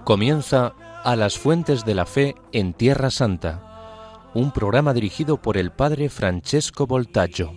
Comienza A las Fuentes de la Fe en Tierra Santa, un programa dirigido por el padre Francesco Voltaggio.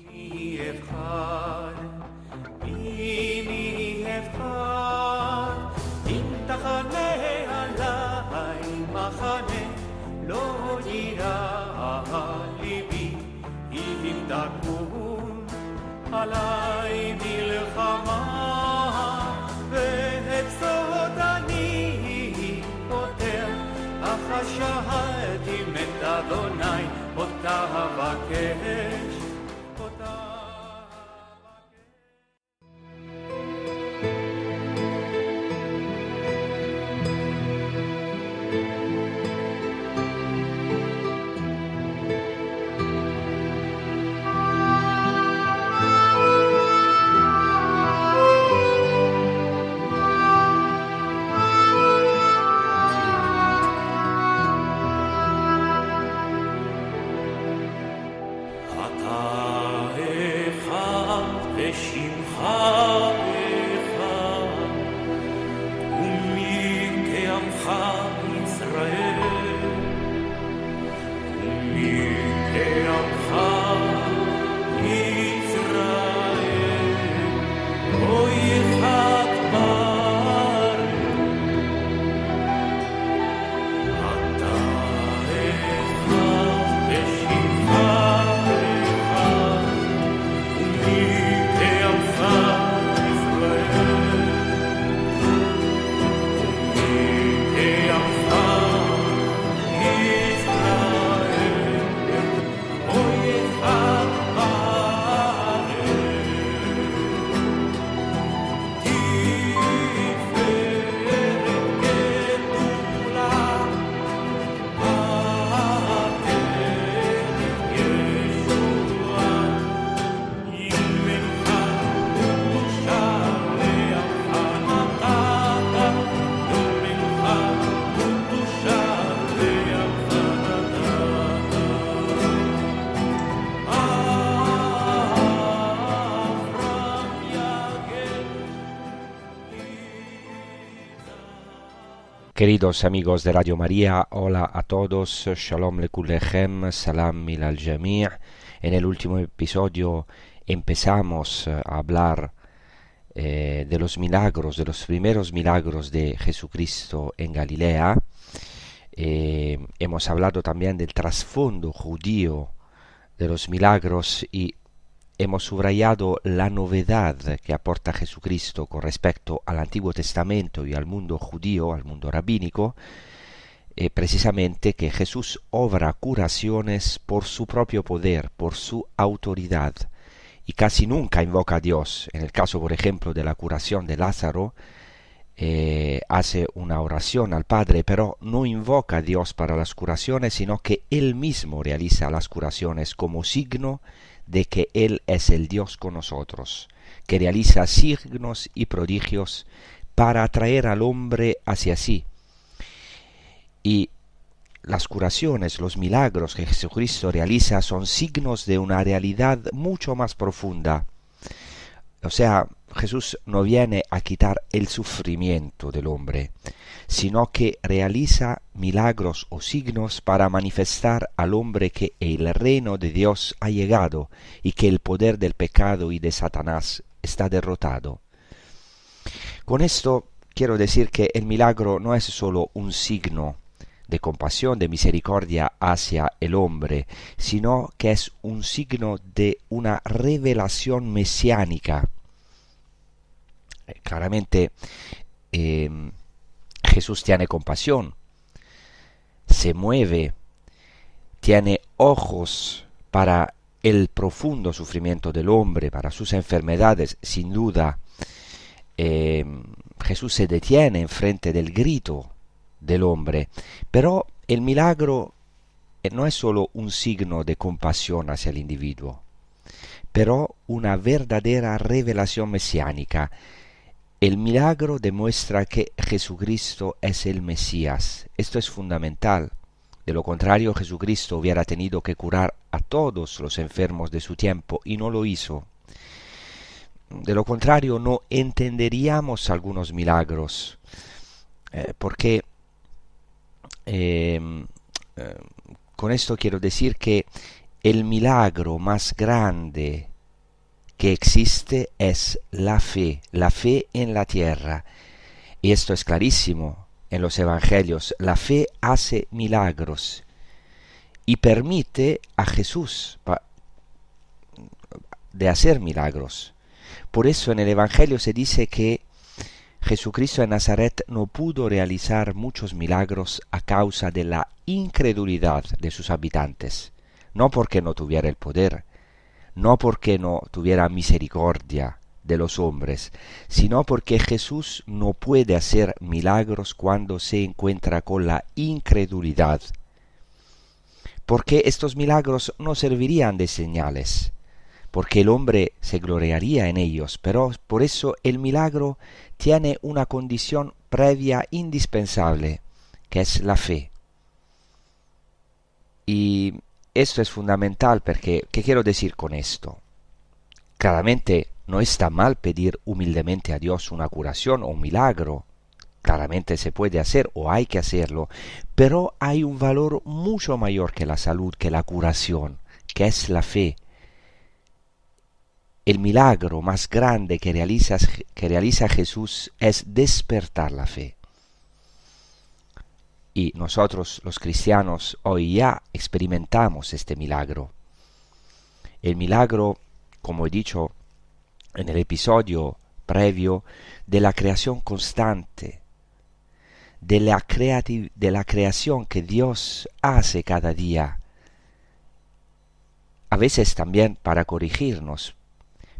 Queridos amigos de Radio María, hola a todos, Shalom Lekulechem, Salam Milal Jami'. En el último episodio empezamos a hablar de los milagros, de los primeros milagros de Jesucristo en Galilea. Hemos hablado también del trasfondo judío de los milagros y hemos subrayado la novedad que aporta Jesucristo con respecto al Antiguo Testamento y al mundo judío, al mundo rabínico, precisamente que Jesús obra curaciones por su propio poder, por su autoridad, y casi nunca invoca a Dios. En el caso, por ejemplo, de la curación de Lázaro, hace una oración al Padre, pero no invoca a Dios para las curaciones, sino que Él mismo realiza las curaciones como signo de que Él es el Dios con nosotros, que realiza signos y prodigios para atraer al hombre hacia sí. Y las curaciones, los milagros que Jesucristo realiza son signos de una realidad mucho más profunda. O sea, Jesús no viene a quitar el sufrimiento del hombre, sino que realiza milagros o signos para manifestar al hombre que el reino de Dios ha llegado y que el poder del pecado y de Satanás está derrotado. Con esto quiero decir que el milagro no es solo un signo de compasión, de misericordia hacia el hombre, sino que es un signo de una revelación mesiánica. Claramente Jesús tiene compasión, se mueve, tiene ojos para el profundo sufrimiento del hombre, para sus enfermedades, sin duda. Jesús se detiene enfrente del grito del hombre, pero el milagro no es solo un signo de compasión hacia el individuo, pero una verdadera revelación mesiánica. El milagro demuestra que Jesucristo es el Mesías. Esto es fundamental. De lo contrario, Jesucristo hubiera tenido que curar a todos los enfermos de su tiempo y no lo hizo. De lo contrario, no entenderíamos algunos milagros, porque con esto quiero decir que el milagro más grande que existe es la fe en la tierra. Y esto es clarísimo en los evangelios. La fe hace milagros y permite a Jesús de hacer milagros. Por eso en el evangelio se dice que Jesucristo de Nazaret no pudo realizar muchos milagros a causa de la incredulidad de sus habitantes, no porque no tuviera el poder, no porque no tuviera misericordia de los hombres, sino porque Jesús no puede hacer milagros cuando se encuentra con la incredulidad, porque estos milagros no servirían de señales, porque el hombre se gloriaría en ellos, pero por eso el milagro tiene una condición previa indispensable, que es la fe. Y esto es fundamental porque, ¿qué quiero decir con esto? Claramente no está mal pedir humildemente a Dios una curación o un milagro. Claramente se puede hacer o hay que hacerlo, pero hay un valor mucho mayor que la salud, que la curación, que es la fe. El milagro más grande que realiza Jesús es despertar la fe. Y nosotros los cristianos hoy ya experimentamos este milagro. El milagro, como he dicho en el episodio previo, de la creación constante, de la creación que Dios hace cada día, a veces también para corregirnos,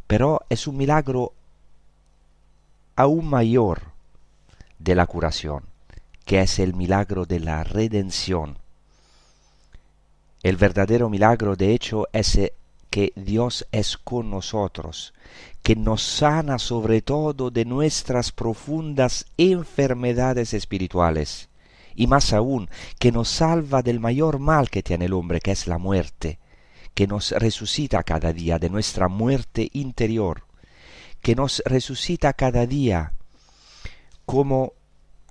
pero es un milagro aún mayor de la curación, que es el milagro de la redención. El verdadero milagro, de hecho, es que Dios es con nosotros, que nos sana sobre todo de nuestras profundas enfermedades espirituales, y más aún, que nos salva del mayor mal que tiene el hombre, que es la muerte, que nos resucita cada día de nuestra muerte interior, que nos resucita cada día como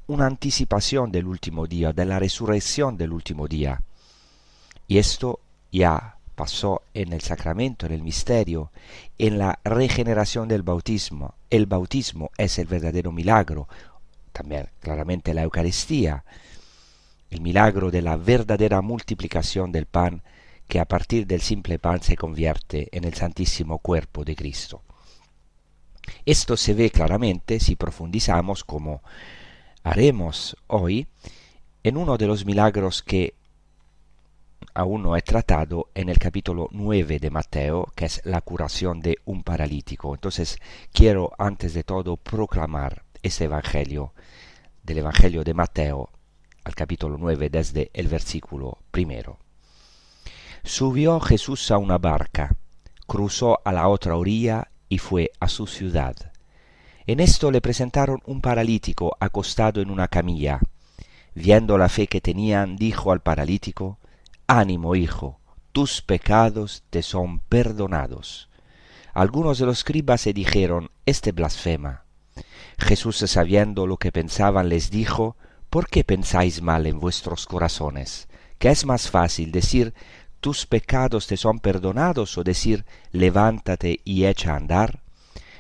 una anticipación del último día, de la resurrección del último día. Y esto ya pasó en el sacramento, en el misterio, en la regeneración del bautismo. El bautismo es el verdadero milagro, también claramente la Eucaristía, el milagro de la verdadera multiplicación del pan, que a partir del simple pan se convierte en el santísimo cuerpo de Cristo. Esto se ve claramente si profundizamos, como haremos hoy, en uno de los milagros que aún no he tratado en el capítulo 9 de Mateo, que es la curación de un paralítico. Entonces quiero antes de todo proclamar este evangelio, del evangelio de Mateo, al capítulo 9 desde el versículo 1. Subió Jesús a una barca, cruzó a la otra orilla y fue a su ciudad. En esto le presentaron un paralítico acostado en una camilla. Viendo la fe que tenían, dijo al paralítico: «Ánimo, hijo, tus pecados te son perdonados». Algunos de los escribas se dijeron: «Este blasfema». Jesús, sabiendo lo que pensaban, les dijo: «¿Por qué pensáis mal en vuestros corazones? ¿Qué es más fácil, decir: tus pecados te son perdonados, o decir: levántate y echa a andar?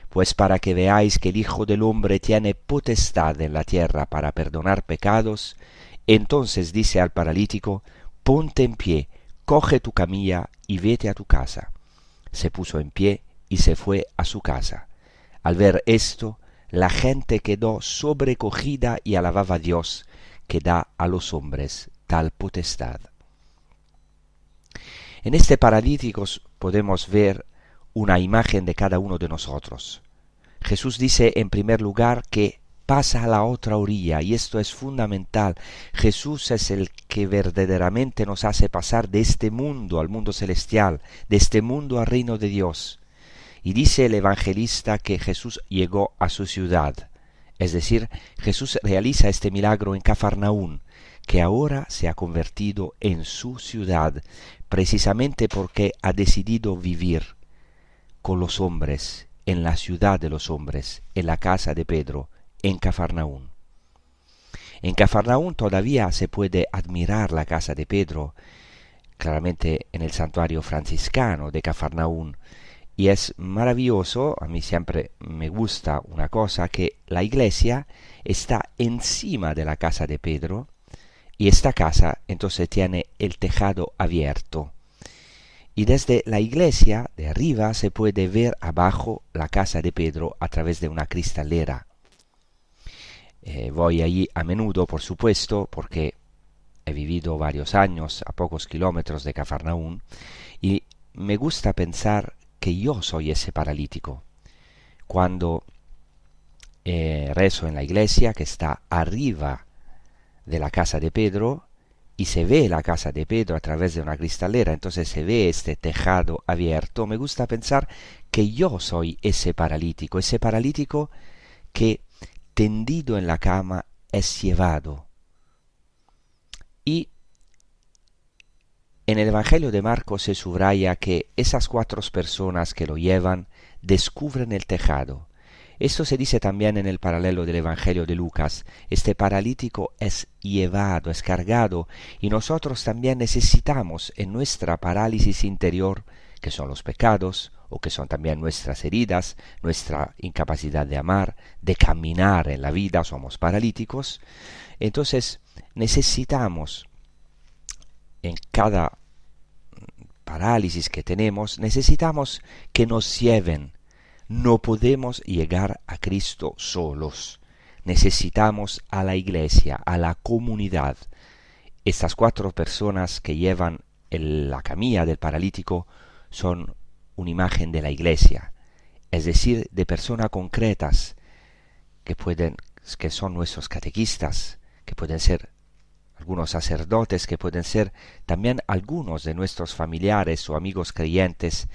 Pues para que veáis que el Hijo del Hombre tiene potestad en la tierra para perdonar pecados». Entonces dice al paralítico: «Ponte en pie, coge tu camilla y vete a tu casa». Se puso en pie y se fue a su casa. Al ver esto, la gente quedó sobrecogida y alababa a Dios, que da a los hombres tal potestad. En este paralítico podemos ver una imagen de cada uno de nosotros. Jesús dice en primer lugar que pasa a la otra orilla, y esto es fundamental. Jesús es el que verdaderamente nos hace pasar de este mundo al mundo celestial, de este mundo al reino de Dios. Y dice el evangelista que Jesús llegó a su ciudad, es decir, Jesús realiza este milagro en Cafarnaún, que ahora se ha convertido en su ciudad, precisamente porque ha decidido vivir con los hombres, en la ciudad de los hombres, en la casa de Pedro, en Cafarnaún. En Cafarnaún todavía se puede admirar la casa de Pedro, claramente en el santuario franciscano de Cafarnaún. Y es maravilloso, a mí siempre me gusta una cosa, que la iglesia está encima de la casa de Pedro, y esta casa entonces tiene el tejado abierto. Y desde la iglesia de arriba se puede ver abajo la casa de Pedro a través de una cristalera. Voy allí a menudo, por supuesto, porque he vivido varios años a pocos kilómetros de Cafarnaún, y me gusta pensar que yo soy ese paralítico. Cuando rezo en la iglesia, que está arriba de la casa de Pedro, y se ve la casa de Pedro a través de una cristalera, entonces se ve este tejado abierto, me gusta pensar que yo soy ese paralítico que tendido en la cama es llevado. Y en el Evangelio de Marcos se subraya que esas 4 personas que lo llevan descubren el tejado. Esto se dice también en el paralelo del Evangelio de Lucas. Este paralítico es llevado, es cargado, y nosotros también necesitamos en nuestra parálisis interior, que son los pecados, o que son también nuestras heridas, nuestra incapacidad de amar, de caminar en la vida, somos paralíticos. Entonces necesitamos, en cada parálisis que tenemos, necesitamos que nos lleven. No podemos llegar a Cristo solos. Necesitamos a la iglesia, a la comunidad. Estas 4 personas que llevan la camilla del paralítico son una imagen de la iglesia, es decir, de personas concretas que son nuestros catequistas, que pueden ser algunos sacerdotes, que pueden ser también algunos de nuestros familiares o amigos creyentes,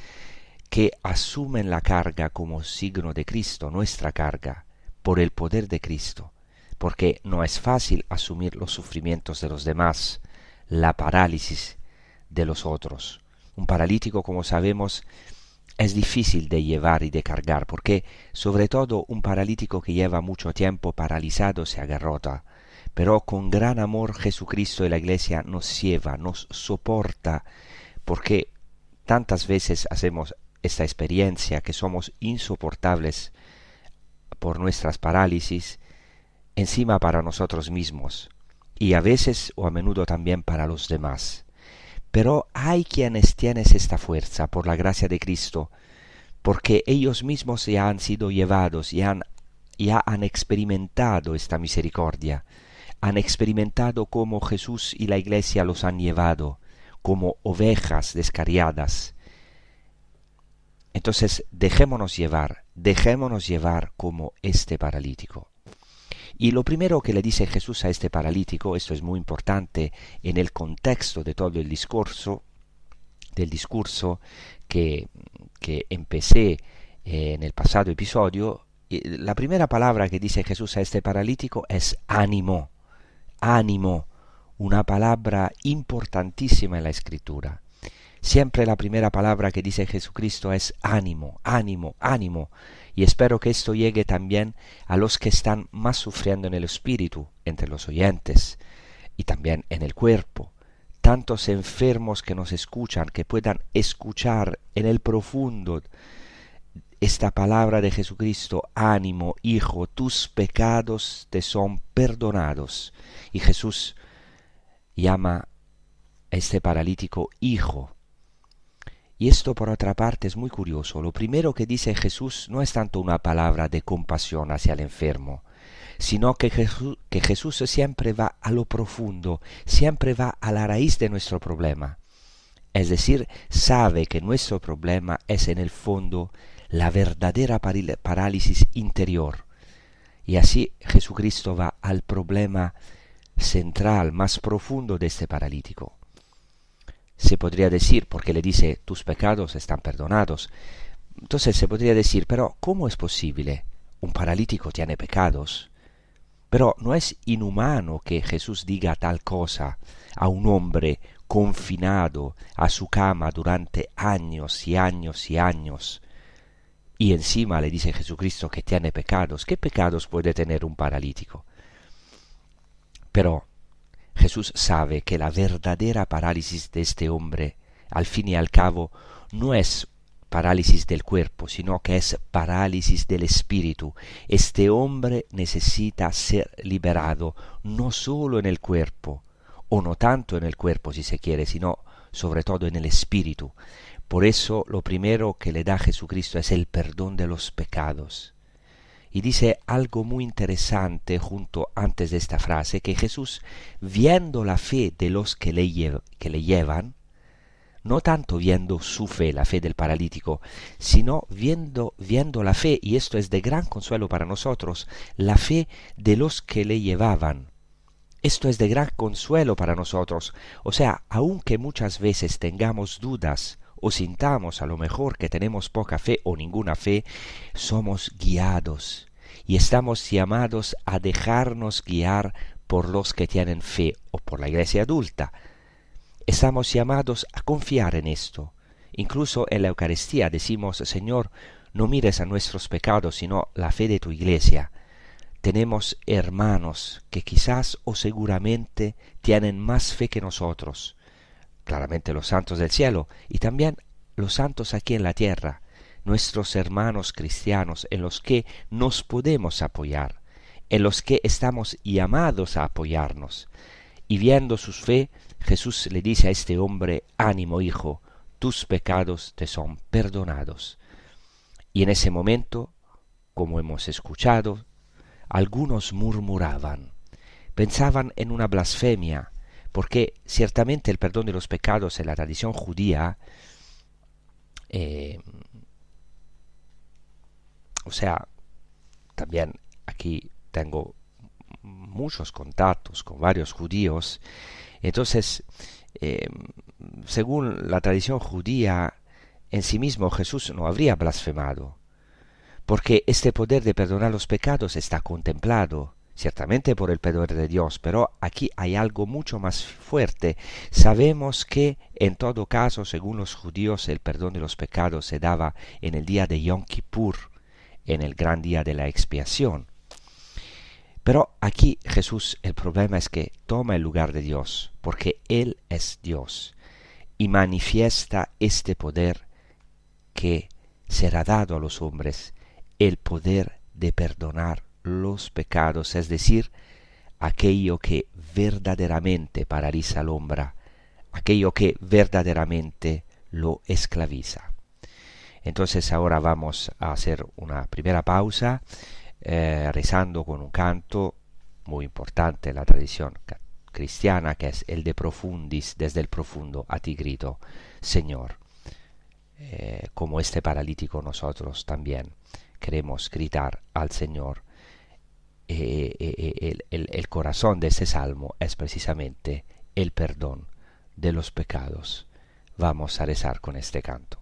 que asumen la carga como signo de Cristo, nuestra carga, por el poder de Cristo, porque no es fácil asumir los sufrimientos de los demás, la parálisis de los otros. Un paralítico, como sabemos, es difícil de llevar y de cargar, porque sobre todo un paralítico que lleva mucho tiempo paralizado se agarrota, pero con gran amor Jesucristo y la Iglesia nos lleva, nos soporta, porque tantas veces hacemos esta experiencia que somos insoportables por nuestras parálisis, encima para nosotros mismos, y a veces o a menudo también para los demás. Pero hay quienes tienen esta fuerza por la gracia de Cristo, porque ellos mismos ya han sido llevados, ya han experimentado esta misericordia, han experimentado cómo Jesús y la Iglesia los han llevado, como ovejas descarriadas. Entonces dejémonos llevar como este paralítico. Y lo primero que le dice Jesús a este paralítico, esto es muy importante en el contexto de todo el discurso, que empecé en el pasado episodio, la primera palabra que dice Jesús a este paralítico es ánimo, ánimo, una palabra importantísima en la Escritura. Siempre la primera palabra que dice Jesucristo es ánimo, ánimo, ánimo. Y espero que esto llegue también a los que están más sufriendo en el espíritu, entre los oyentes, y también en el cuerpo. Tantos enfermos que nos escuchan, que puedan escuchar en el profundo esta palabra de Jesucristo: ánimo, hijo, tus pecados te son perdonados. Y Jesús llama a este paralítico hijo. Y esto, por otra parte, es muy curioso. Lo primero que dice Jesús no es tanto una palabra de compasión hacia el enfermo, sino que Jesús siempre va a lo profundo, siempre va a la raíz de nuestro problema. Es decir, sabe que nuestro problema es en el fondo la verdadera parálisis interior. Y así Jesucristo va al problema central, más profundo de este paralítico. Se podría decir, porque le dice, tus pecados están perdonados. Entonces se podría decir, pero ¿cómo es posible? ¿Un paralítico tiene pecados? Pero no es inhumano que Jesús diga tal cosa a un hombre confinado a su cama durante años y años y años. Y encima le dice Jesucristo que tiene pecados. ¿Qué pecados puede tener un paralítico? Pero Jesús sabe que la verdadera parálisis de este hombre, al fin y al cabo, no es parálisis del cuerpo, sino que es parálisis del espíritu. Este hombre necesita ser liberado, no solo en el cuerpo, o no tanto en el cuerpo si se quiere, sino sobre todo en el espíritu. Por eso lo primero que le da Jesucristo es el perdón de los pecados. Y dice algo muy interesante junto antes de esta frase, que Jesús, viendo la fe de los que le llevan, no tanto viendo su fe, la fe del paralítico, sino viendo la fe, y esto es de gran consuelo para nosotros, la fe de los que le llevaban. Esto es de gran consuelo para nosotros. O sea, aunque muchas veces tengamos dudas o sintamos a lo mejor que tenemos poca fe o ninguna fe, somos guiados y estamos llamados a dejarnos guiar por los que tienen fe o por la iglesia adulta. Estamos llamados a confiar en esto. Incluso en la Eucaristía decimos, Señor, no mires a nuestros pecados, sino la fe de tu iglesia. Tenemos hermanos que quizás o seguramente tienen más fe que nosotros. Claramente los santos del cielo y también los santos aquí en la tierra, nuestros hermanos cristianos en los que nos podemos apoyar, en los que estamos llamados a apoyarnos. Y viendo su fe, Jesús le dice a este hombre, ánimo hijo, tus pecados te son perdonados. Y en ese momento, como hemos escuchado, algunos murmuraban, pensaban en una blasfemia, porque ciertamente el perdón de los pecados en la tradición judía, o sea, también aquí tengo muchos contactos con varios judíos, entonces, según la tradición judía, en sí mismo Jesús no habría blasfemado, porque este poder de perdonar los pecados está contemplado, ciertamente por el poder de Dios, pero aquí hay algo mucho más fuerte. Sabemos que, en todo caso, según los judíos, el perdón de los pecados se daba en el día de Yom Kippur, en el gran día de la expiación. Pero aquí Jesús, el problema es que toma el lugar de Dios, porque Él es Dios, y manifiesta este poder que será dado a los hombres, el poder de perdonar los pecados, es decir, aquello que verdaderamente paraliza al hombre, aquello que verdaderamente lo esclaviza. Entonces ahora vamos a hacer una primera pausa, rezando con un canto muy importante en la tradición cristiana, que es el de Profundis, desde el profundo a ti grito, Señor. Como este paralítico nosotros también queremos gritar al Señor. El corazón de este salmo es precisamente el perdón de los pecados. Vamos a rezar con este canto.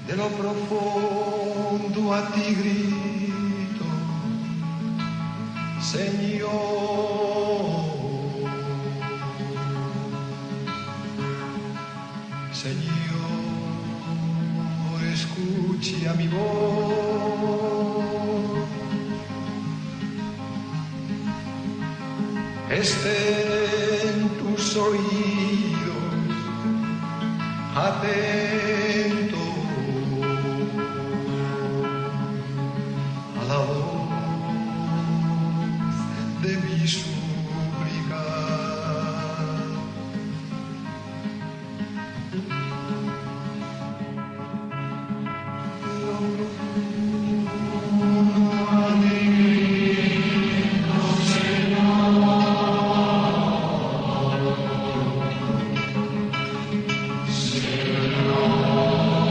De lo profundo a ti grito, Señor. Señor, escucha mi voz. Estén tus oídos atentos a la voz de mi súplica. Señor,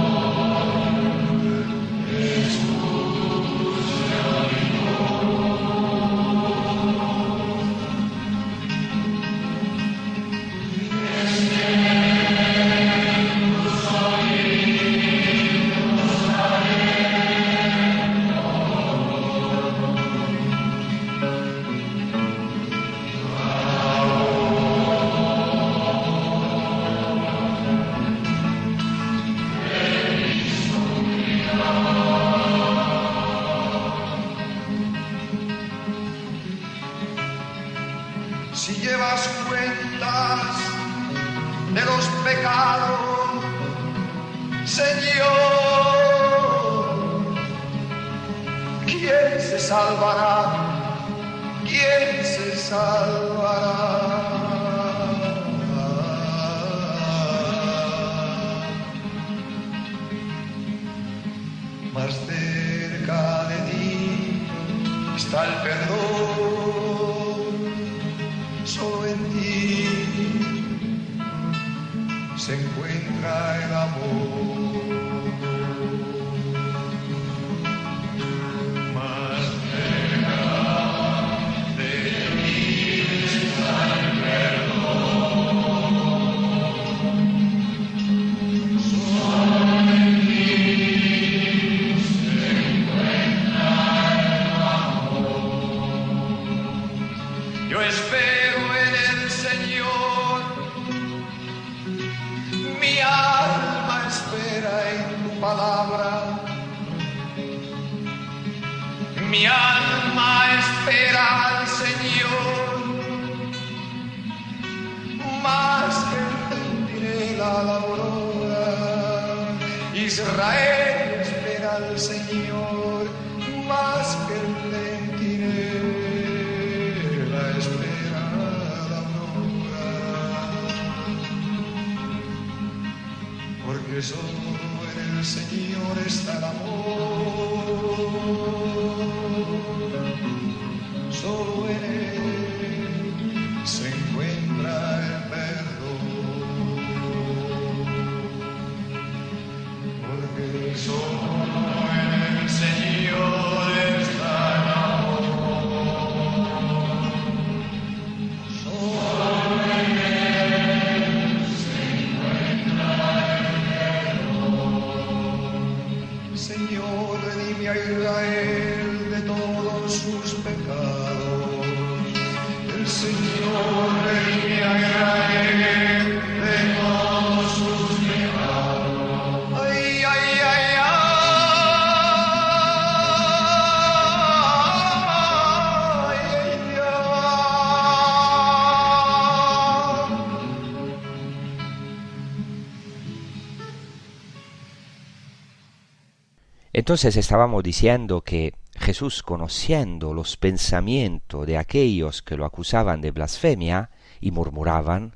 se salvará? ¿Quién se salvará? Más cerca de ti está el perdón, solo en ti se encuentra el amor. Más cerca de ti está el perdón, solo en ti se encuentra el amor. Yo espero en el Señor, mi alma espera en tu palabra, mi alma espera al Señor, más que el centinela a la aurora. Israel espera al Señor, más que el centinela espera a la aurora. Porque solo en el Señor está el amor, solo en Él se encuentra el perdón. Porque solo en el Señor está el amor, solo en Él se encuentra el perdón. Señor, redime a Israel de todos sus pecados. El Señor redime a Israel de todos sus pecados. Ay, ay, ay, ay, ay, Entonces estábamos diciendo que Jesús, conociendo los pensamientos de aquellos que lo acusaban de blasfemia y murmuraban,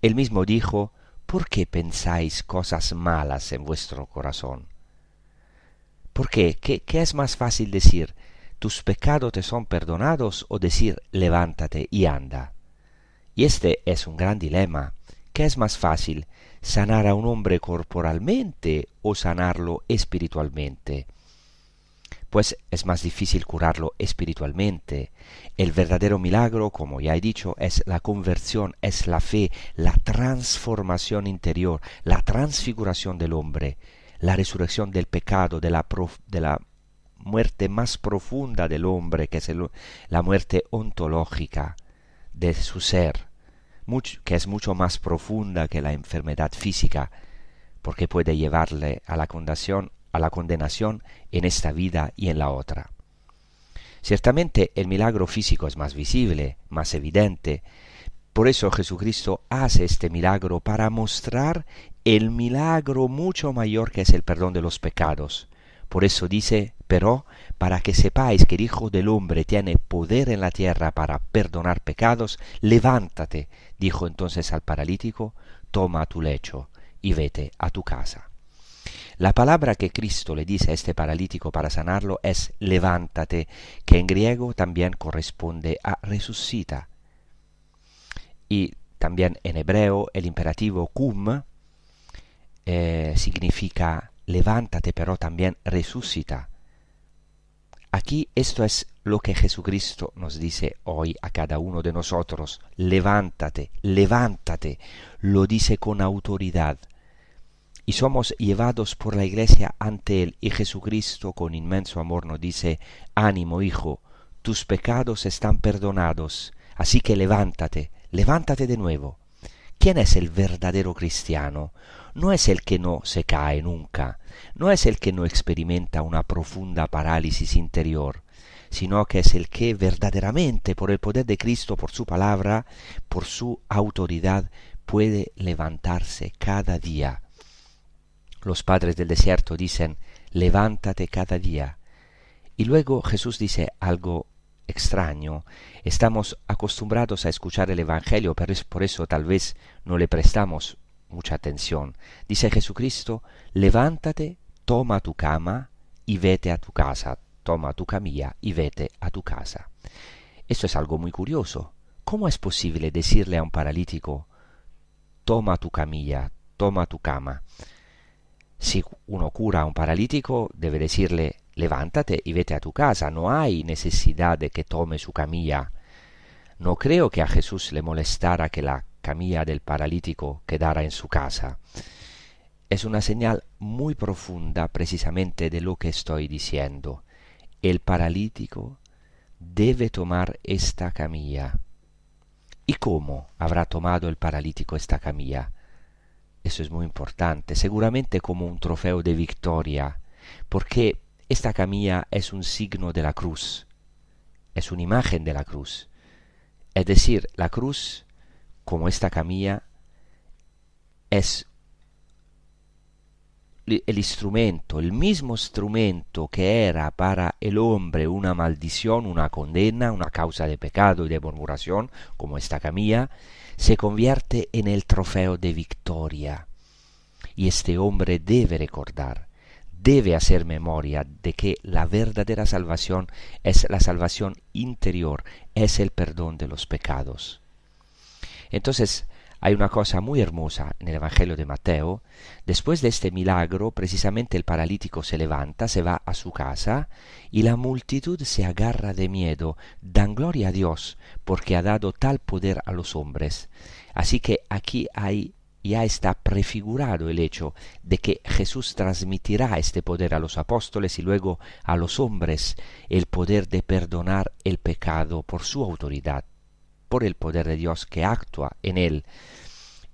él mismo dijo: ¿por qué pensáis cosas malas en vuestro corazón? ¿Por qué? ¿Qué es más fácil decir? ¿Tus pecados te son perdonados? O decir: levántate y anda. Y este es un gran dilema. ¿Qué es más fácil? ¿Sanar a un hombre corporalmente o sanarlo espiritualmente? Pues es más difícil curarlo espiritualmente. El verdadero milagro, como ya he dicho, es la conversión, es la fe, la transformación interior, la transfiguración del hombre, la resurrección del pecado, de la muerte más profunda del hombre, que es la muerte ontológica de su ser, que es mucho más profunda que la enfermedad física, porque puede llevarle a la condenación en esta vida y en la otra. Ciertamente el milagro físico es más visible, más evidente. Por eso Jesucristo hace este milagro, para mostrar el milagro mucho mayor que es el perdón de los pecados. Por eso dice: pero para que sepáis que el Hijo del Hombre tiene poder en la tierra para perdonar pecados, levántate, dijo entonces al paralítico, toma tu lecho y vete a tu casa. La palabra que Cristo le dice a este paralítico para sanarlo es levántate, que en griego también corresponde a resucita. Y también en hebreo el imperativo cum significa levántate, pero también resucita. Aquí esto es lo que Jesucristo nos dice hoy a cada uno de nosotros: levántate, levántate. Lo dice con autoridad. Y somos llevados por la Iglesia ante Él, y Jesucristo con inmenso amor nos dice: ánimo, hijo, tus pecados están perdonados, así que levántate, levántate de nuevo. ¿Quién es el verdadero cristiano? No es el que no se cae nunca, no es el que no experimenta una profunda parálisis interior, sino que es el que verdaderamente, por el poder de Cristo, por su palabra, por su autoridad, puede levantarse cada día. Los padres del desierto dicen: levántate cada día. Y luego Jesús dice algo extraño. Estamos acostumbrados a escuchar el Evangelio, pero por eso tal vez no le prestamos mucha atención. Dice Jesucristo: levántate, toma tu cama y vete a tu casa. Toma tu camilla y vete a tu casa. Esto es algo muy curioso. ¿Cómo es posible decirle a un paralítico: toma tu camilla, toma tu cama? Si uno cura a un paralítico, debe decirle: levántate y vete a tu casa. No hay necesidad de que tome su camilla. No creo que a Jesús le molestara que la camilla del paralítico quedara en su casa. Es una señal muy profunda precisamente de lo que estoy diciendo. El paralítico debe tomar esta camilla. ¿Y cómo habrá tomado el paralítico esta camilla? Eso es muy importante, seguramente como un trofeo de victoria, porque esta camilla es un signo de la cruz, es una imagen de la cruz. Es decir, la cruz, como esta camilla, es el instrumento, el mismo instrumento que era para el hombre una maldición, una condena, una causa de pecado y de murmuración, como esta camilla, se convierte en el trofeo de victoria. Y este hombre debe recordar, debe hacer memoria de que la verdadera salvación es la salvación interior, es el perdón de los pecados. Entonces, hay una cosa muy hermosa en el Evangelio de Mateo. Después de este milagro, precisamente el paralítico se levanta, se va a su casa, y la multitud se agarra de miedo, dan gloria a Dios, porque ha dado tal poder a los hombres. Así que aquí ya está prefigurado el hecho de que Jesús transmitirá este poder a los apóstoles y luego a los hombres, el poder de perdonar el pecado por su autoridad, por el poder de Dios que actúa en él.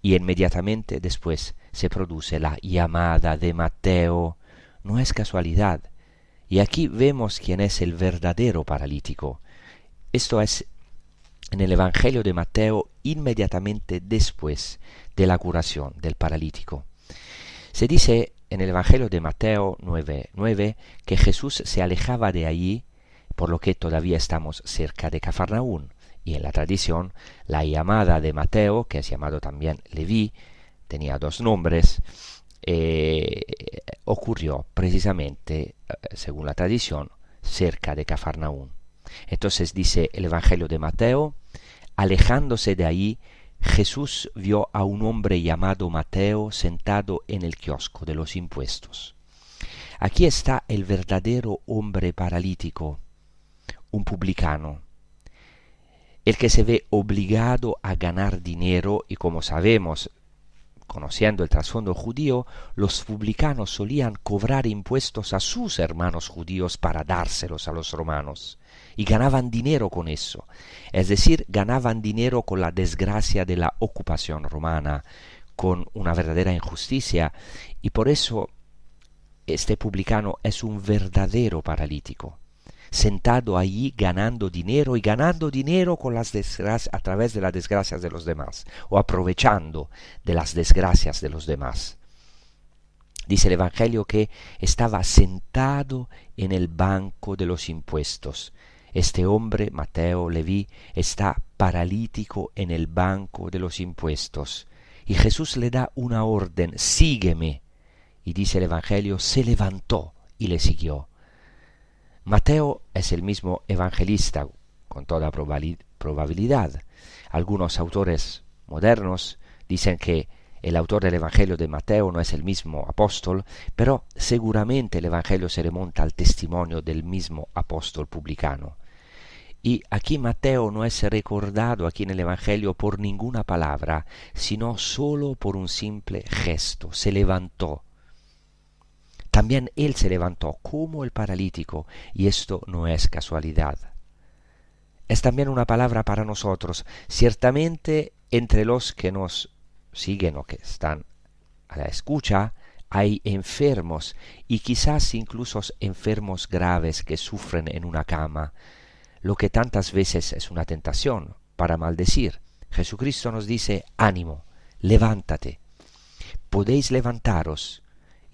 Y inmediatamente después se produce la llamada de Mateo. No es casualidad. Y aquí vemos quién es el verdadero paralítico. Esto es en el Evangelio de Mateo, inmediatamente después de la curación del paralítico. Se dice en el Evangelio de Mateo 9:9 que Jesús se alejaba de allí, por lo que todavía estamos cerca de Cafarnaún. Y en la tradición, la llamada de Mateo, que es llamado también Leví, tenía dos nombres, ocurrió precisamente, según la tradición, cerca de Cafarnaún. Entonces dice el Evangelio de Mateo: alejándose de allí, Jesús vio a un hombre llamado Mateo sentado en el kiosco de los impuestos. Aquí está el verdadero hombre paralítico, un publicano, el que se ve obligado a ganar dinero, y como sabemos, conociendo el trasfondo judío, los publicanos solían cobrar impuestos a sus hermanos judíos para dárselos a los romanos, y ganaban dinero con eso, es decir, ganaban dinero con la desgracia de la ocupación romana, con una verdadera injusticia, y por eso este publicano es un verdadero paralítico, sentado allí ganando dinero, y ganando dinero con las desgracias, a través de las desgracias de los demás, o aprovechando de las desgracias de los demás. Dice el Evangelio que estaba sentado en el banco de los impuestos. Este hombre, Mateo, Leví, está paralítico en el banco de los impuestos. Y Jesús le da una orden: sígueme. Y dice el Evangelio, se levantó y le siguió. Mateo es el mismo evangelista, con toda probabilidad. Algunos autores modernos dicen que el autor del Evangelio de Mateo no es el mismo apóstol, pero seguramente el Evangelio se remonta al testimonio del mismo apóstol publicano. Y aquí Mateo no es recordado aquí en el Evangelio por ninguna palabra, sino solo por un simple gesto: se levantó. También él se levantó como el paralítico, y esto no es casualidad. Es también una palabra para nosotros. Ciertamente entre los que nos siguen o que están a la escucha hay enfermos, y quizás incluso enfermos graves que sufren en una cama, lo que tantas veces es una tentación para maldecir. Jesucristo nos dice: ánimo, levántate, podéis levantaros.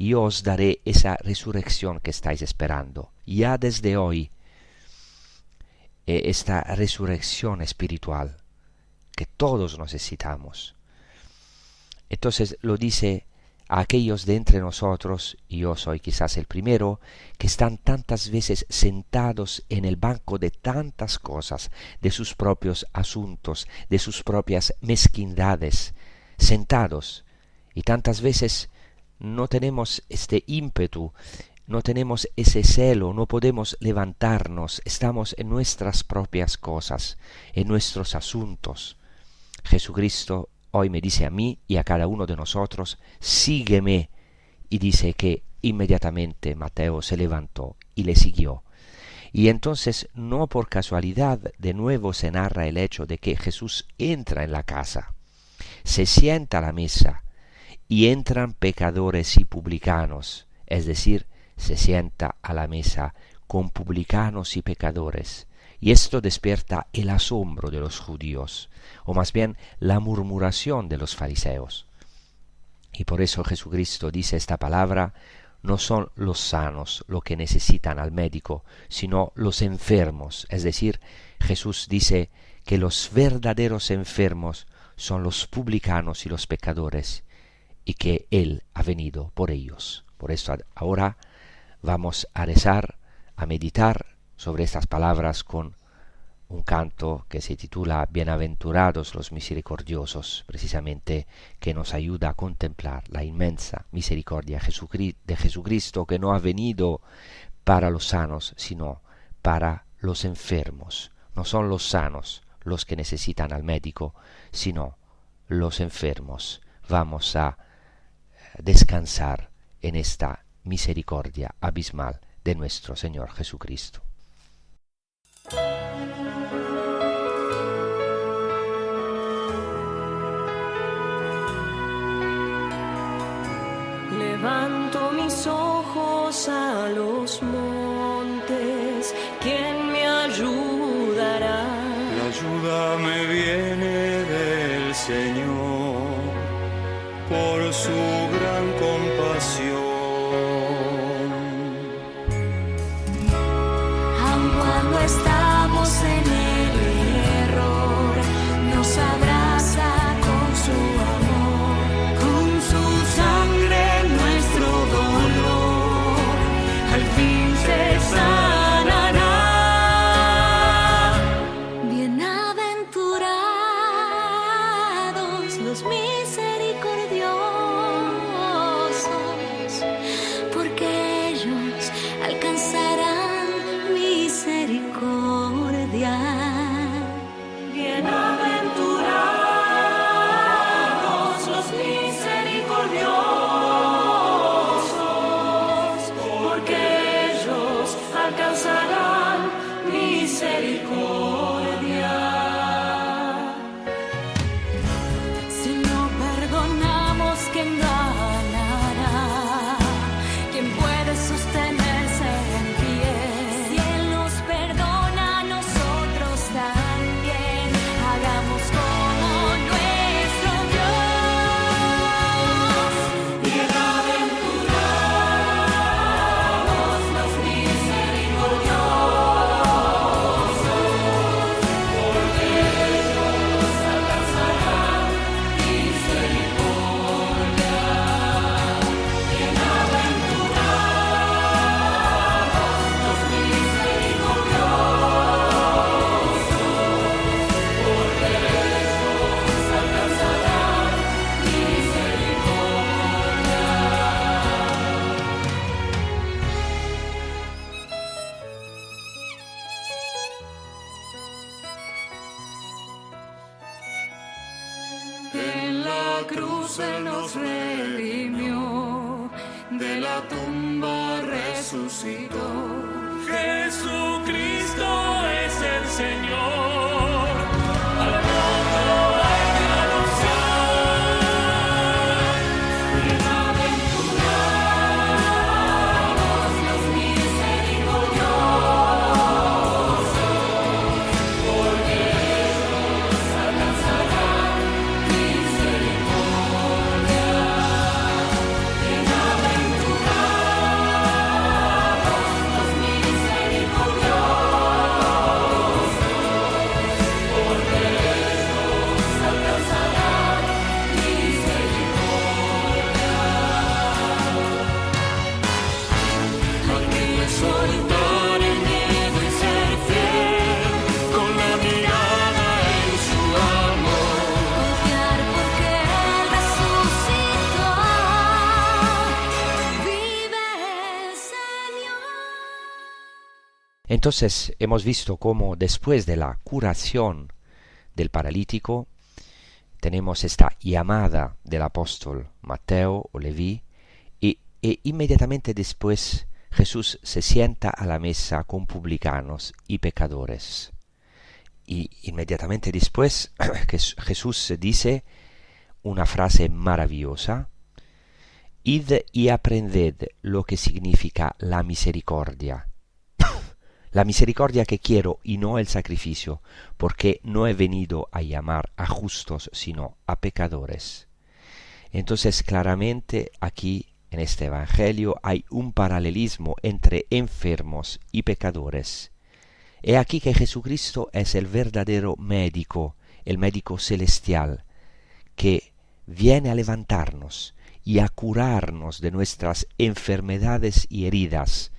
y yo os daré esa resurrección que estáis esperando. Ya desde hoy, esta resurrección espiritual que todos necesitamos. Entonces lo dice a aquellos de entre nosotros, y yo soy quizás el primero, que están tantas veces sentados en el banco de tantas cosas, de sus propios asuntos, de sus propias mezquindades, sentados, y tantas veces no tenemos este ímpetu, no tenemos ese celo, no podemos levantarnos, estamos en nuestras propias cosas, en nuestros asuntos. Jesucristo hoy me dice a mí y a cada uno de nosotros, sígueme, y dice que inmediatamente Mateo se levantó y le siguió. Y entonces, no por casualidad, de nuevo se narra el hecho de que Jesús entra en la casa, se sienta a la mesa, y entran pecadores y publicanos, es decir, se sienta a la mesa con publicanos y pecadores. Y esto despierta el asombro de los judíos, o más bien la murmuración de los fariseos. Y por eso Jesucristo dice esta palabra: no son los sanos los que necesitan al médico, sino los enfermos. Es decir, Jesús dice que los verdaderos enfermos son los publicanos y los pecadores, y que Él ha venido por ellos. Por eso ahora vamos a rezar, a meditar sobre estas palabras con un canto que se titula Bienaventurados los misericordiosos, precisamente, que nos ayuda a contemplar la inmensa misericordia de Jesucristo, que no ha venido para los sanos, sino para los enfermos. No son los sanos los que necesitan al médico, sino los enfermos. Vamos a descansar en esta misericordia abismal de nuestro Señor Jesucristo. Levanto mis ojos a los montes, ¿quién me ayudará? La ayuda me viene del Señor, por su gran compasión. Aun cuando estamos en el error, nos abraza con su amor, con su sangre nuestro dolor, al fin se sanará. Bienaventurados los misericordiosos, porque ellos alcanzarán misericordia. Bienaventurados los misericordiosos, porque ellos alcanzarán misericordia. Si no perdonamos, ¿quién ganará? ¿Quién puede sostenerse en pie? Si Él nos perdona, nosotros también hagamos como nuestro Dios. Bienaventurados los misericordiosos, porque ellos alcanzarán misericordia. Bienaventurados los misericordiosos, porque ellos alcanzarán misericordia. En la cruz Él nos redimió, de la tumba resucitó. Jesucristo es el Señor, al mundo hay que anunciar. Bienaventurados los misericordiosos, porque ellos alcanzarán misericordia. Bienaventurados Entonces hemos visto cómo después de la curación del paralítico tenemos esta llamada del apóstol Mateo o Leví e inmediatamente después Jesús se sienta a la mesa con publicanos y pecadores. Y inmediatamente después Jesús dice una frase maravillosa: id y aprended lo que significa la misericordia. La misericordia que quiero y no el sacrificio, porque no he venido a llamar a justos, sino a pecadores. Entonces, claramente aquí en este Evangelio hay un paralelismo entre enfermos y pecadores. He aquí que Jesucristo es el verdadero médico, el médico celestial, que viene a levantarnos y a curarnos de nuestras enfermedades y heridas.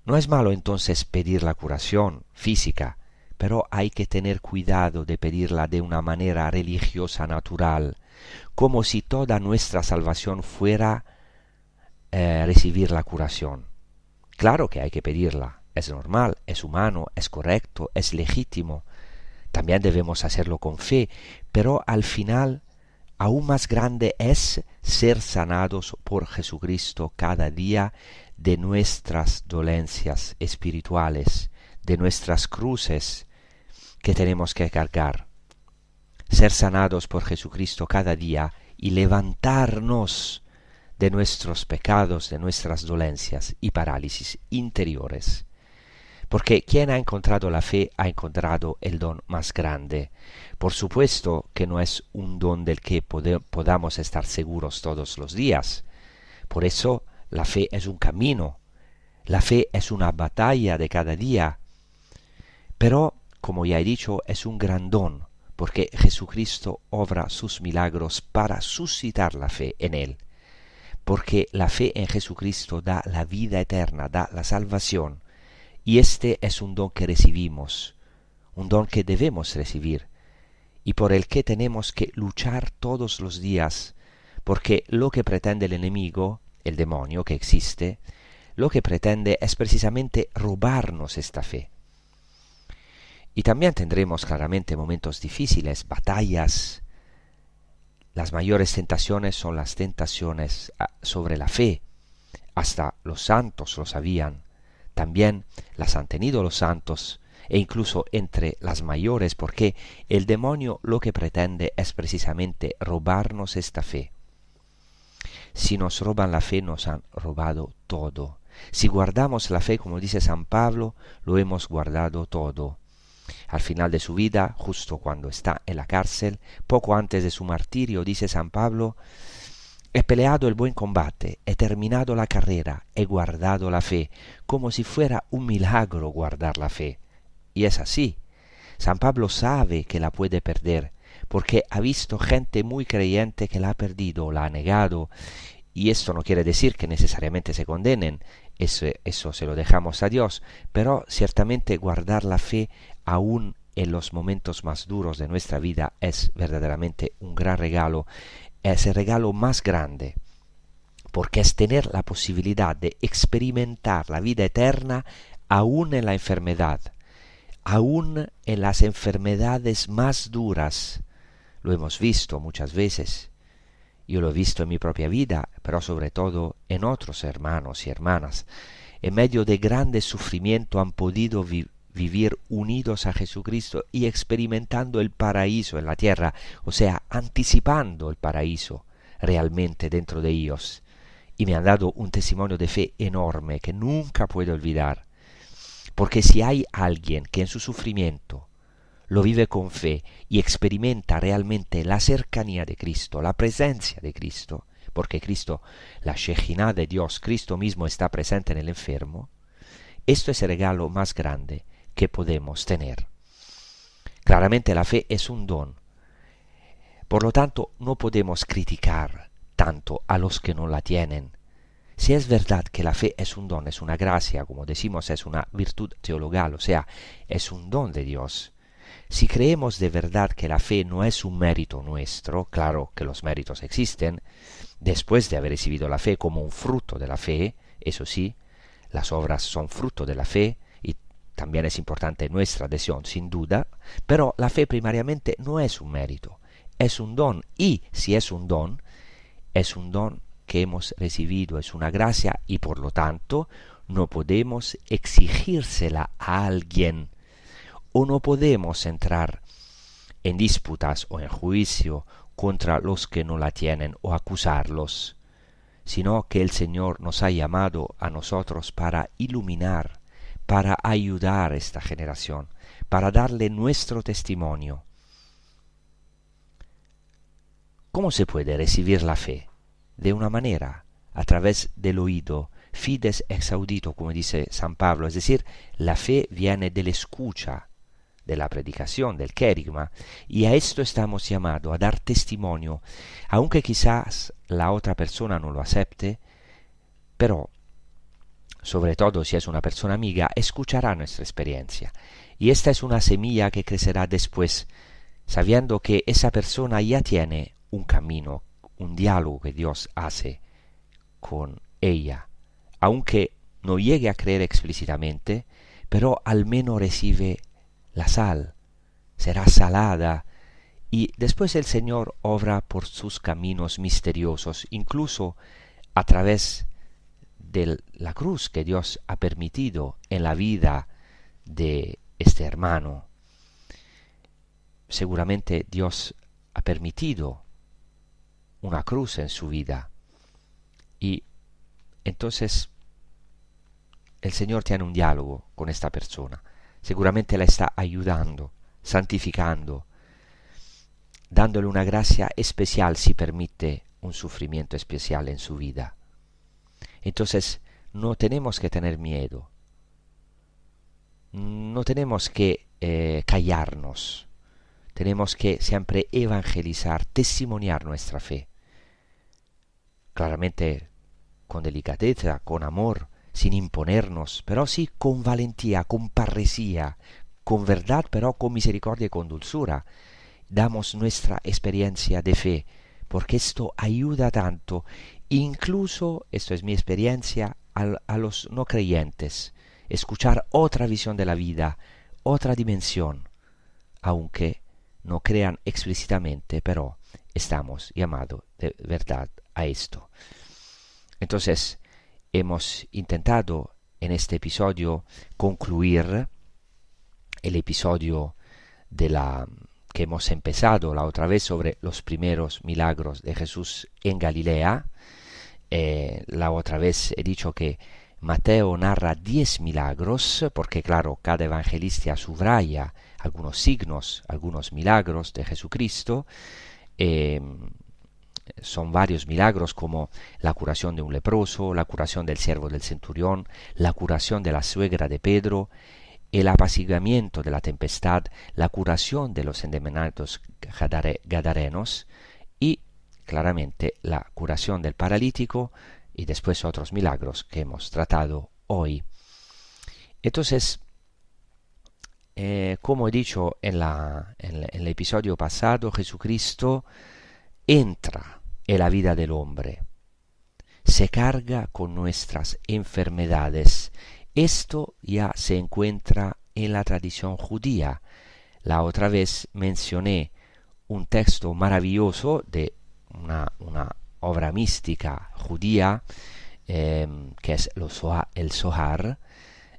No es malo entonces pedir la curación física, pero hay que tener cuidado de pedirla de una manera religiosa natural, como si toda nuestra salvación fuera recibir la curación. Claro que hay que pedirla, es normal, es humano, es correcto, es legítimo. También debemos hacerlo con fe, pero al final aún más grande es ser sanados por Jesucristo cada día de nuestras dolencias espirituales, de nuestras cruces que tenemos que cargar. Ser sanados por Jesucristo cada día y levantarnos de nuestros pecados, de nuestras dolencias y parálisis interiores. Porque quien ha encontrado la fe ha encontrado el don más grande. Por supuesto que no es un don del que podamos estar seguros todos los días. Por eso la fe es un camino, la fe es una batalla de cada día. Pero, como ya he dicho, es un gran don, porque Jesucristo obra sus milagros para suscitar la fe en Él. Porque la fe en Jesucristo da la vida eterna, da la salvación. Y este es un don que recibimos, un don que debemos recibir, y por el que tenemos que luchar todos los días, porque lo que pretende el enemigo, el demonio que existe, lo que pretende es precisamente robarnos esta fe. Y también tendremos claramente momentos difíciles, batallas. Las mayores tentaciones son las tentaciones sobre la fe. Hasta los santos lo sabían. También las han tenido los santos, e incluso entre las mayores, porque el demonio lo que pretende es precisamente robarnos esta fe. Si nos roban la fe, nos han robado todo. Si guardamos la fe, como dice San Pablo, lo hemos guardado todo. Al final de su vida, justo cuando está en la cárcel, poco antes de su martirio, dice San Pablo: he peleado el buen combate, he terminado la carrera, he guardado la fe, como si fuera un milagro guardar la fe. Y es así. San Pablo sabe que la puede perder, porque ha visto gente muy creyente que la ha perdido, la ha negado, y esto no quiere decir que necesariamente se condenen, eso se lo dejamos a Dios, pero ciertamente guardar la fe aún en los momentos más duros de nuestra vida es verdaderamente un gran regalo, es el regalo más grande, porque es tener la posibilidad de experimentar la vida eterna aún en la enfermedad, aún en las enfermedades más duras. Lo hemos visto muchas veces. Yo lo he visto en mi propia vida, pero sobre todo en otros hermanos y hermanas. En medio de grande sufrimiento han podido vivir unidos a Jesucristo y experimentando el paraíso en la tierra, o sea, anticipando el paraíso realmente dentro de ellos. Y me han dado un testimonio de fe enorme que nunca puedo olvidar. Porque si hay alguien que en su sufrimiento lo vive con fe y experimenta realmente la cercanía de Cristo, la presencia de Cristo, porque Cristo, la Shejinah de Dios, Cristo mismo está presente en el enfermo, esto es el regalo más grande que podemos tener. Claramente la fe es un don, por lo tanto no podemos criticar tanto a los que no la tienen. Si es verdad que la fe es un don, es una gracia, como decimos, es una virtud teologal, o sea, es un don de Dios. Si creemos de verdad que la fe no es un mérito nuestro, claro que los méritos existen, después de haber recibido la fe como un fruto de la fe, eso sí, las obras son fruto de la fe, y también es importante nuestra adhesión, sin duda, pero la fe primariamente no es un mérito, es un don, y si es un don que hemos recibido, es una gracia, y por lo tanto no podemos exigírsela a alguien, o no podemos entrar en disputas o en juicio contra los que no la tienen o acusarlos, sino que el Señor nos ha llamado a nosotros para iluminar, para ayudar a esta generación, para darle nuestro testimonio. ¿Cómo se puede recibir la fe? De una manera, a través del oído, fides ex audito, como dice San Pablo, es decir, la fe viene de la escucha, de la predicación, del querigma, y a esto estamos llamados, a dar testimonio, aunque quizás la otra persona no lo acepte, pero sobre todo si es una persona amiga, escuchará nuestra experiencia, y esta es una semilla que crecerá después, sabiendo que esa persona ya tiene un camino, un diálogo que Dios hace con ella, aunque no llegue a creer explícitamente, pero al menos recibe la sal, será salada, y después el Señor obra por sus caminos misteriosos, incluso a través de la cruz que Dios ha permitido en la vida de este hermano. Seguramente Dios ha permitido una cruz en su vida, y entonces el Señor tiene un diálogo con esta persona. Seguramente la está ayudando, santificando, dándole una gracia especial si permite un sufrimiento especial en su vida. Entonces no tenemos que tener miedo, no tenemos que callarnos, tenemos que siempre evangelizar, testimoniar nuestra fe. Claramente con delicadeza, con amor, sin imponernos, pero sí con valentía, con parresía, con verdad, pero con misericordia y con dulzura. Damos nuestra experiencia de fe, porque esto ayuda tanto, incluso, esto es mi experiencia, a los no creyentes, escuchar otra visión de la vida, otra dimensión, aunque no crean explícitamente, pero estamos llamados de verdad a esto. Entonces, hemos intentado en este episodio concluir el episodio que hemos empezado la otra vez sobre los primeros milagros de Jesús en Galilea. La otra vez he dicho que Mateo narra 10 milagros, porque claro, cada evangelista subraya algunos signos, algunos milagros de Jesucristo. Son varios milagros como la curación de un leproso, la curación del siervo del centurión, la curación de la suegra de Pedro, el apaciguamiento de la tempestad, la curación de los endemoniados gadarenos y claramente la curación del paralítico y después otros milagros que hemos tratado hoy. Entonces, como he dicho en el episodio pasado, Jesucristo entra en la vida del hombre, se carga con nuestras enfermedades. Esto ya se encuentra en la tradición judía. La otra vez mencioné un texto maravilloso de una obra mística judía, que es el Zohar,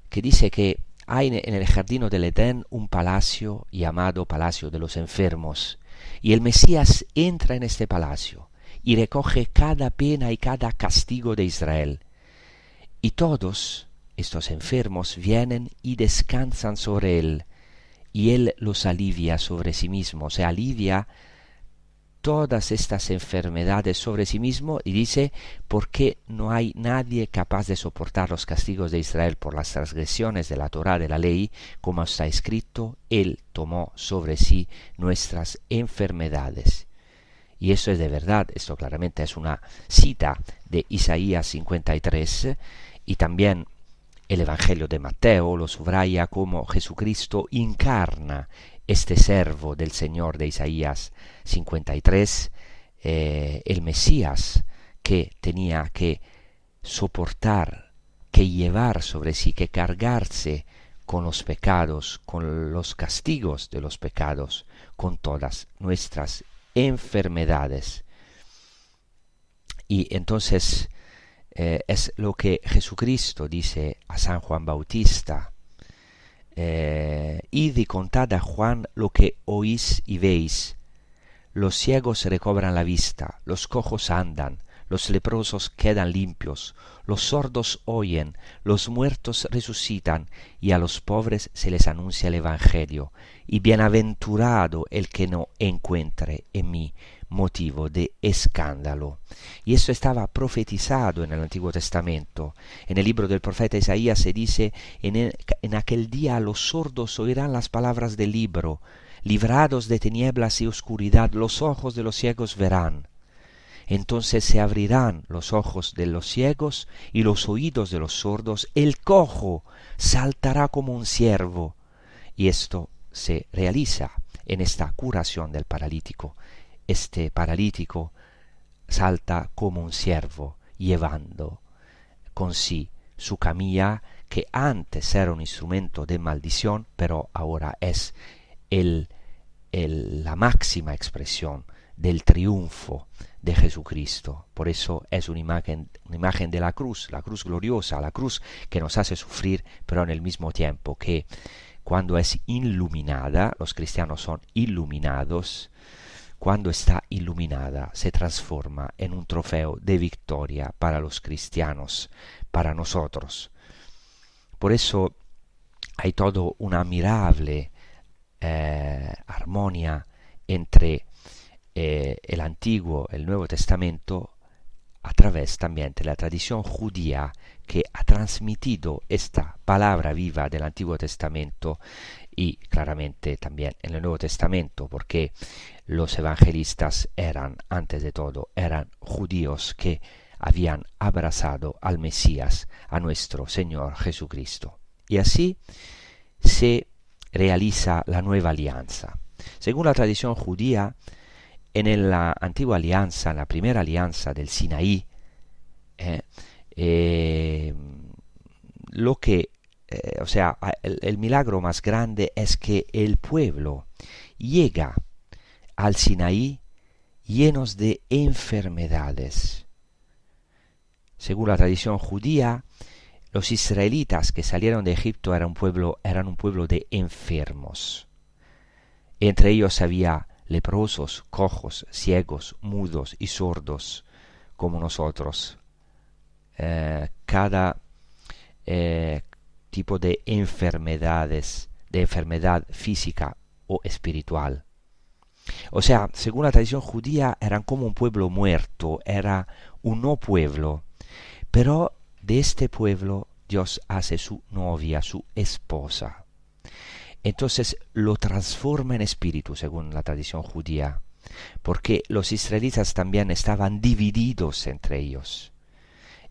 que dice que hay en el jardín del Edén un palacio llamado Palacio de los Enfermos, y el Mesías entra en este palacio y recoge cada pena y cada castigo de Israel. Y todos estos enfermos vienen y descansan sobre él, y él los alivia sobre sí mismo, se alivia todas estas enfermedades sobre sí mismo, y dice, porque no hay nadie capaz de soportar los castigos de Israel por las transgresiones de la Torá, de la ley, como está escrito, él tomó sobre sí nuestras enfermedades. Y eso es de verdad, esto claramente es una cita de Isaías 53, y también el Evangelio de Mateo lo subraya como Jesucristo encarna este servo del Señor de Isaías 53, el Mesías que tenía que soportar, que llevar sobre sí, que cargarse con los pecados, con los castigos de los pecados, con todas nuestras enfermedades. Y entonces es lo que Jesucristo dice a San Juan Bautista: id y contad a Juan lo que oís y veis. Los ciegos recobran la vista, los cojos andan, los leprosos quedan limpios, los sordos oyen, los muertos resucitan, y a los pobres se les anuncia el Evangelio. Y bienaventurado el que no encuentre en mí motivo de escándalo. Y esto estaba profetizado en el Antiguo Testamento. En el libro del profeta Isaías se dice: en aquel día los sordos oirán las palabras del libro, librados de tinieblas y oscuridad, los ojos de los ciegos verán. Entonces se abrirán los ojos de los ciegos y los oídos de los sordos, el cojo saltará como un ciervo. Y esto se realiza en esta curación del paralítico. Este paralítico salta como un ciervo, llevando con sí su camilla, que antes era un instrumento de maldición, pero ahora es la máxima expresión del triunfo de Jesucristo. Por eso es una imagen de la cruz gloriosa, la cruz que nos hace sufrir, pero en el mismo tiempo que cuando es iluminada, los cristianos son iluminados. Cuando está iluminada se transforma en un trofeo de victoria para los cristianos, para nosotros. Por eso hay todo una admirable armonía entre el Antiguo y el Nuevo Testamento, a través también de la tradición judía que ha transmitido esta palabra viva del Antiguo Testamento, y claramente también en el Nuevo Testamento, porque los evangelistas eran, antes de todo, eran judíos que habían abrazado al Mesías, a nuestro Señor Jesucristo. Y así se realiza la nueva alianza. Según la tradición judía, en la antigua alianza, en la primera alianza del Sinaí, el milagro más grande es que el pueblo llega al Sinaí llenos de enfermedades. Según la tradición judía, los israelitas que salieron de Egipto eran un pueblo de enfermos. Entre ellos había leprosos, cojos, ciegos, mudos y sordos, como nosotros. Cada tipo de enfermedades, de enfermedad física o espiritual. O sea, según la tradición judía, eran como un pueblo muerto, era un no pueblo. Pero de este pueblo Dios hace su novia, su esposa. Entonces lo transforma en espíritu, según la tradición judía, porque los israelitas también estaban divididos entre ellos.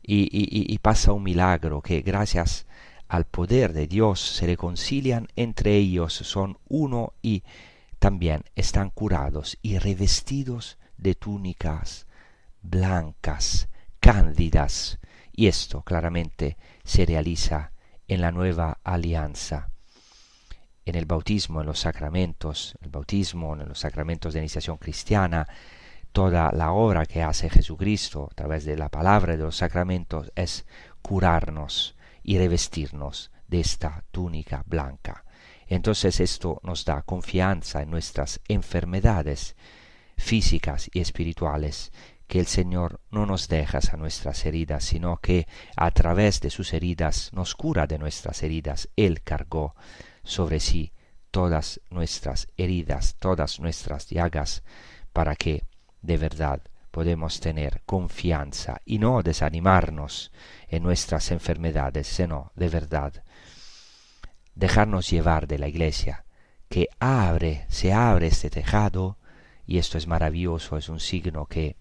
Y pasa un milagro, que gracias al poder de Dios se reconcilian entre ellos, son uno y también están curados y revestidos de túnicas blancas, cándidas. Y esto claramente se realiza en la nueva alianza, en el bautismo, en los sacramentos, de iniciación cristiana. Toda la obra que hace Jesucristo a través de la palabra y de los sacramentos es curarnos y revestirnos de esta túnica blanca. Entonces esto nos da confianza en nuestras enfermedades físicas y espirituales, que el Señor no nos deja a nuestras heridas, sino que a través de sus heridas nos cura de nuestras heridas. Él cargó sobre sí todas nuestras heridas, todas nuestras llagas, para que de verdad podemos tener confianza y no desanimarnos en nuestras enfermedades, sino de verdad dejarnos llevar de la Iglesia, que se abre este tejado, y esto es maravilloso, es un signo que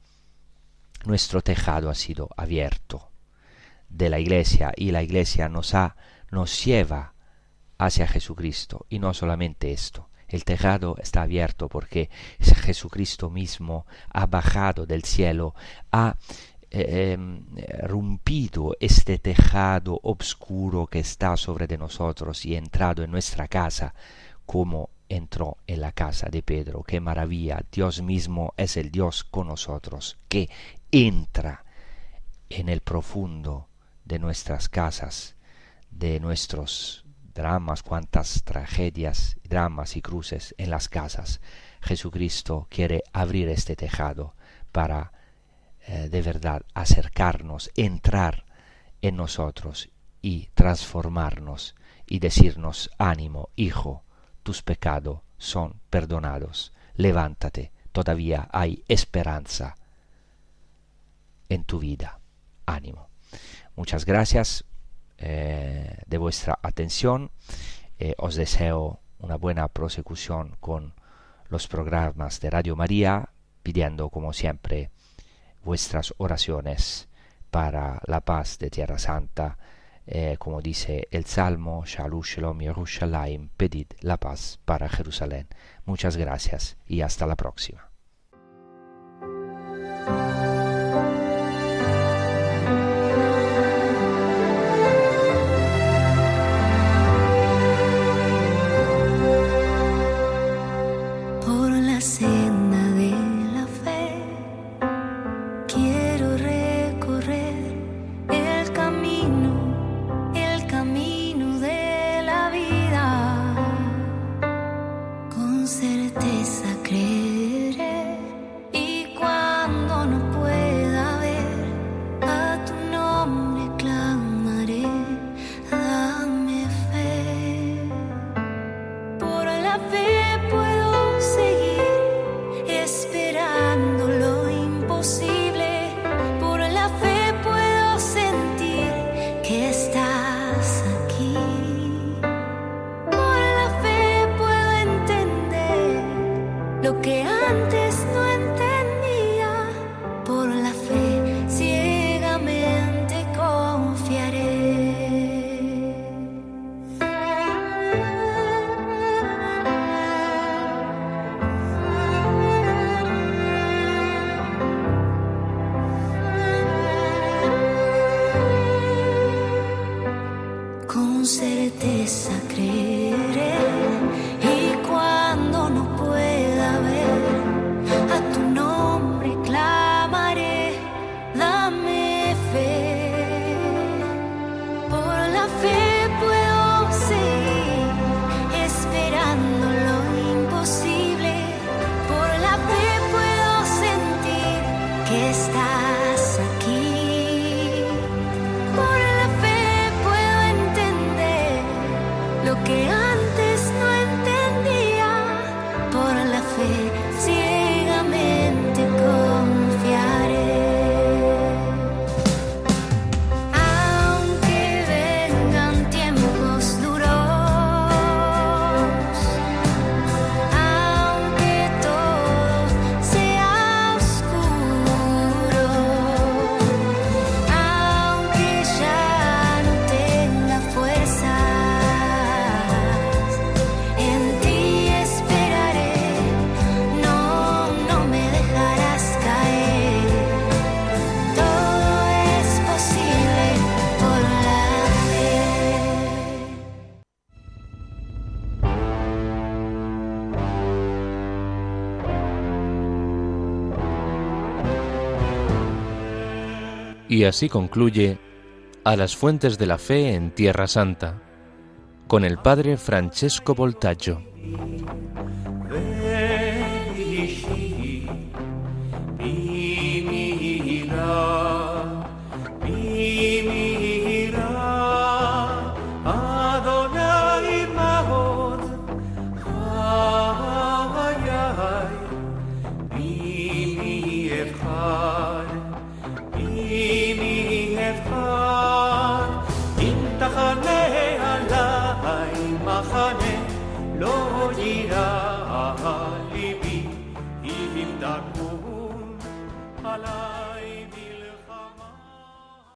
nuestro tejado ha sido abierto de la Iglesia, y la Iglesia nos lleva hacia Jesucristo. Y no solamente esto, el tejado está abierto porque Jesucristo mismo ha bajado del cielo, ha rompido este tejado oscuro que está sobre de nosotros y entrado en nuestra casa como entró en la casa de Pedro. ¡Qué maravilla! Dios mismo es el Dios con nosotros, que entra en el profundo de nuestras casas, de nuestros dramas, cuantas tragedias, dramas y cruces en las casas. Jesucristo quiere abrir este tejado para de verdad acercarnos, entrar en nosotros y transformarnos y decirnos: ánimo, hijo, tus pecados son perdonados, levántate, todavía hay esperanza en tu vida, ánimo. Muchas gracias de vuestra atención. Os deseo una buena prosecución con los programas de Radio María, pidiendo como siempre vuestras oraciones para la paz de Tierra Santa, como dice el Salmo: Shalom Shalom Yerushalayim, pedid la paz para Jerusalén. Muchas gracias y hasta la próxima. Y así concluye A las fuentes de la fe en Tierra Santa, con el padre Francesco Voltaggio.